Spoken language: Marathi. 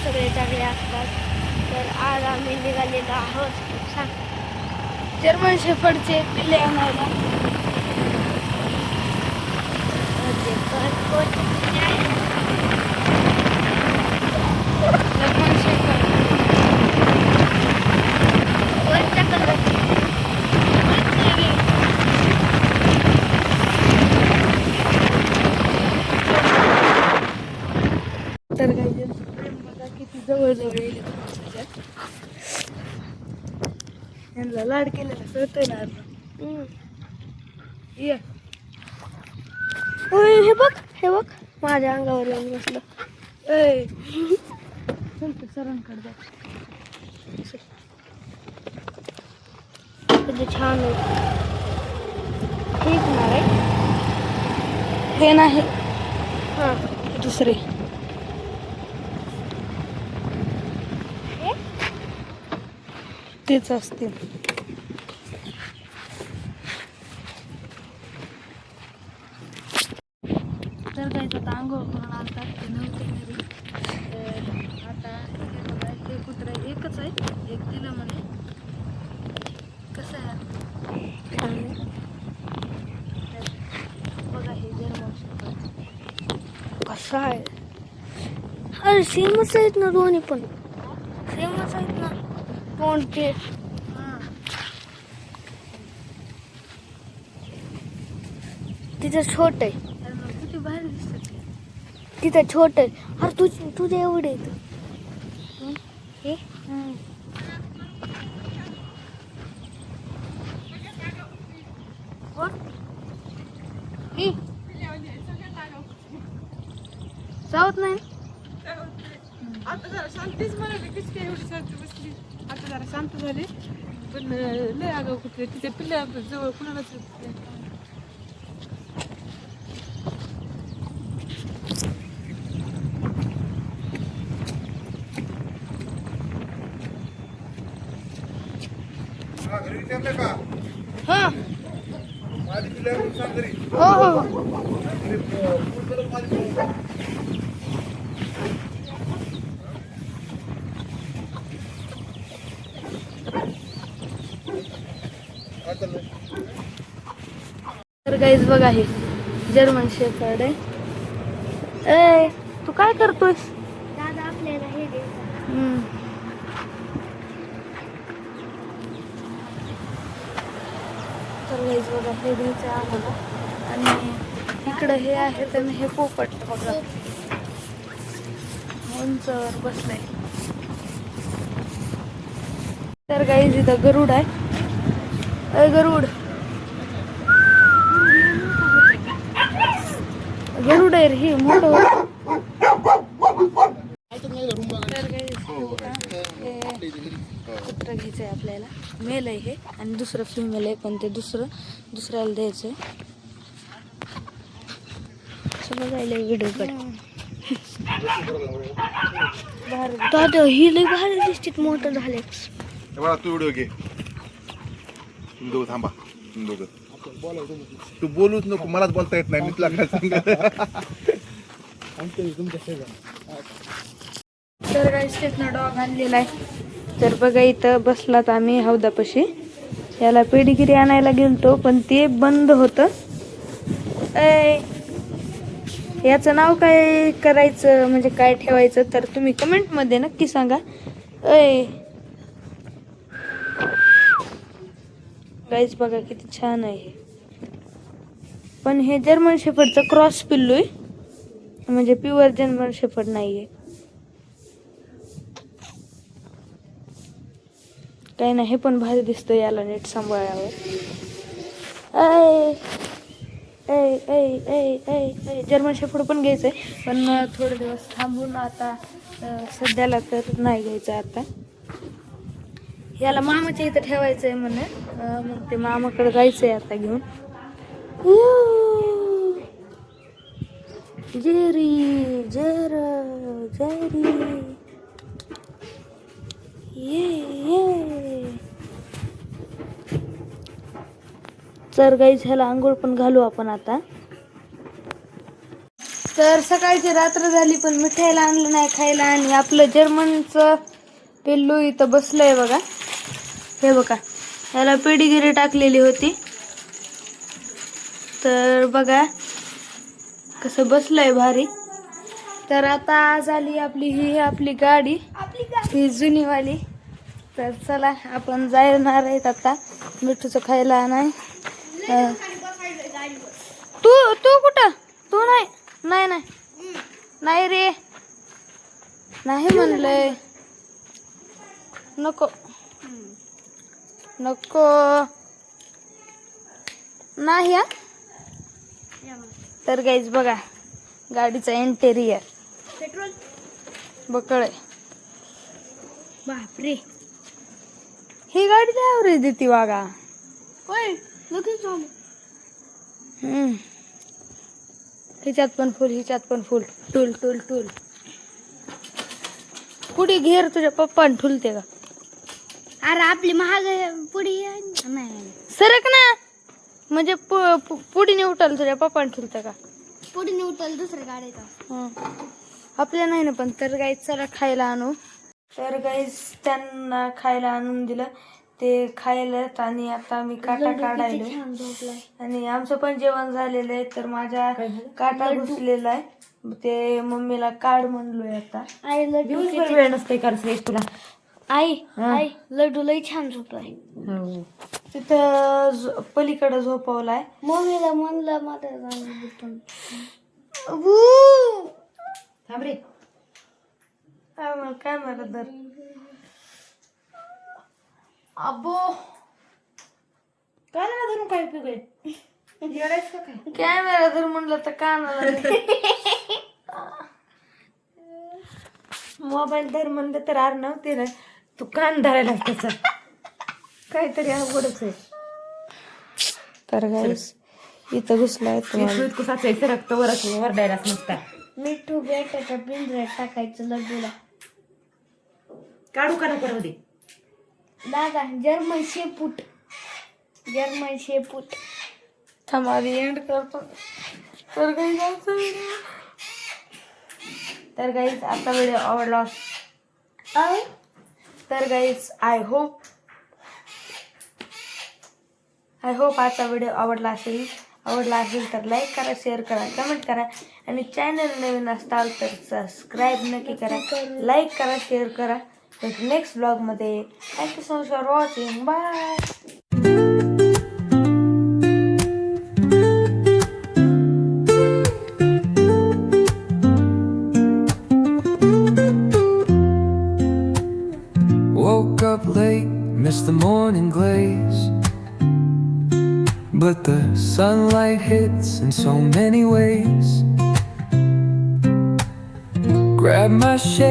सगळे चांगले असतात. तर आज आम्ही निघालेलो आहोत जर्मन शेफर्डचे पिल्ले आणायला. जर्मन शेफर्ड वरच्या कलरचे तर काही बघा किती जवळ जवळ येईल यांना लाड केलेला कळतोय ना आता. ये हे बघ माझ्या अंगावर येऊन बसलं. चल सरांकडे जा. किती छान आहे. ठीक ना रे हे नाही हां दुसरे तेच असतील. तर काही आता आंघोळ करून आणतात ते नव्हते घरी. तर आता हे कुत्रं एकच आहे. एक दिलं म्हणे. कसं आहे छान आहे. बघा हे जर्मन शेफर्ड कसं आहे. अरे सेमच आहेत ना दोन्ही पण सेमच आहेत ना तोंडचे. तिथं छोट आहे. किती भारी दिसत. तिथं छोट आहे. अरे तुझ्या एवढे येत हे सावत नाही. आता जरा शांतीच म्हणाली कशी काय एवढी शांत बसली. आता जरा शांत झाली पण लय आगाऊ कुठे तिथे पिल्ल्या जवळ कुणालाच हां हो तर गाईज बघा हे जर्मन शेफर्ड आहे. तू काय करतोयस दादा आपल्याला हे दे. तर गाईज बघा हे द्यायचं आम्हाला. आणि इकडं हे आहे तर हे पोपट बघा उंचवर बसलाय. तर गाईज इथं गरुड आहे. गरुड गरुड आहे रे हे मोठं. कुत्रं घ्यायचंय आपल्याला. मेल आहे हे आणि दुसरं फिमेल आहे पण ते दुसऱ्याला द्यायचंय. बघायला व्हिडिओ कडे दादा ही लई भारी दिसते. मोठं झाले. तू व्हिडिओ घे. दोघं थांबा. तू बोलूच नको. मलाच बोलता येत नाही. मी तुला काय सांगत. तर काही स्टेपनं डॉग आणलेला आहे. तर बघा इथं बसलात आम्ही हौदापाशी. याला पेडिगिरी आणायला गेलतो पण ते बंद होतं. याचं नाव काय करायचं म्हणजे काय ठेवायचं तर तुम्ही कमेंटमध्ये नक्की सांगा. गाईज बघा किती छान आहे. पण हे जर्मन शेफर्डचं क्रॉस पिल्लू आहे. म्हणजे प्युअर जर्मन शेफर्ड नाहीये. काही नाही पण भारी दिसतं. याला नीट सांभाळावं. जर्मन शेफर्ड पण घ्यायचंय पण थोडे दिवस थांबून. आता सध्याला तर नाही घ्यायचं. आता याला मामाच्या इथं ठेवायचंय म्हणे. मग ते मामाकडे जायचंय आता घेऊन. जेरी ये तर गाईज ह्याला आंघोळ पण घालू आपण आता. तर सकाळची रात्र झाली पण मिठाईला आणलं नाही खायला. आणि आपलं जर्मनचं पिल्लू इथं बसलंय बघा. हे बघा, याला पेडीगिरी टाकलेली होती. तर बघा कसं बसलंय भारी. तर आता झाली आपली गाडी, ही जुनीवाली. तर चला आपण जाणार आहेत आता मिठूचं खायला. नाही तू कुठं? तू नाही नाही नाही नाही रे, नाही म्हणलंय. नको नको नाही. हा तर गाईज बघा गाडीचा इंटेरियर पेट्रोल बकळ आहे. बापरे. ही गाडी काय देते वागा. होय लगेच झालं. हिच्यात पण फुल, हिच्यात पण फुल. Tool tool tool. पुढे घेर तुझ्या पप्पान ठुलते का? अरे आपली महाग पुढे नाही सरक ना, म्हणजे पुढे उठल तुझ्या पप्पान ठुलते का? पुढे उठल दुसऱ्या गाडीचा. आपल्या नाही ना. पण तर गाईज चला खायला आणू. तर गाईज त्यांना खायला आणून दिलं, ते खायलात. आणि आता मी काटा काढायलो आणि आमचं पण जेवण झालेलं आहे. तर माझ्या काटा घुसलेला आहे, ते मम्मीला काढ म्हणलोय आता. आई लड्डू वेळ नसते करतेस तुला. आई लड्डू लई छान झोपलाय. तिथं पलीकडे झोपवलाय. मम्मीला म्हणलं माझ्या काय मला तर अबो काय ना धरून काय पिगळे येडायच का काय? कॅमेरा जर म्हणलं तर कानाला मोबाईल धर म्हणलं तर आर नव्हते ना. तू कान धरायला त्याचा काहीतरी अवघडच आहे. तर गाईस इथं घुसलाय वरडायलाच नसता. मिठू बेटाच्या पिंजऱ्यात टाकायचं लड्डूला. काढू का नको राहू दे. दादा जर्मन शेपूट थांबावी एंड करतो. तर गाईज आता व्हिडिओ आवडला. तर गाईज आय होप आजचा व्हिडिओ आवडला असेल तर लाईक करा, शेअर करा, कमेंट करा. आणि चॅनल नवीन असताल तर सबस्क्राईब नक्की करा, लाईक करा, शेअर करा. तर नेक्स्ट ब्लॉगमध्ये. Thank you so much for watching. Bye. Woke up late, missed the morning glaze, but the sunlight hits in so many ways. Grab my shade.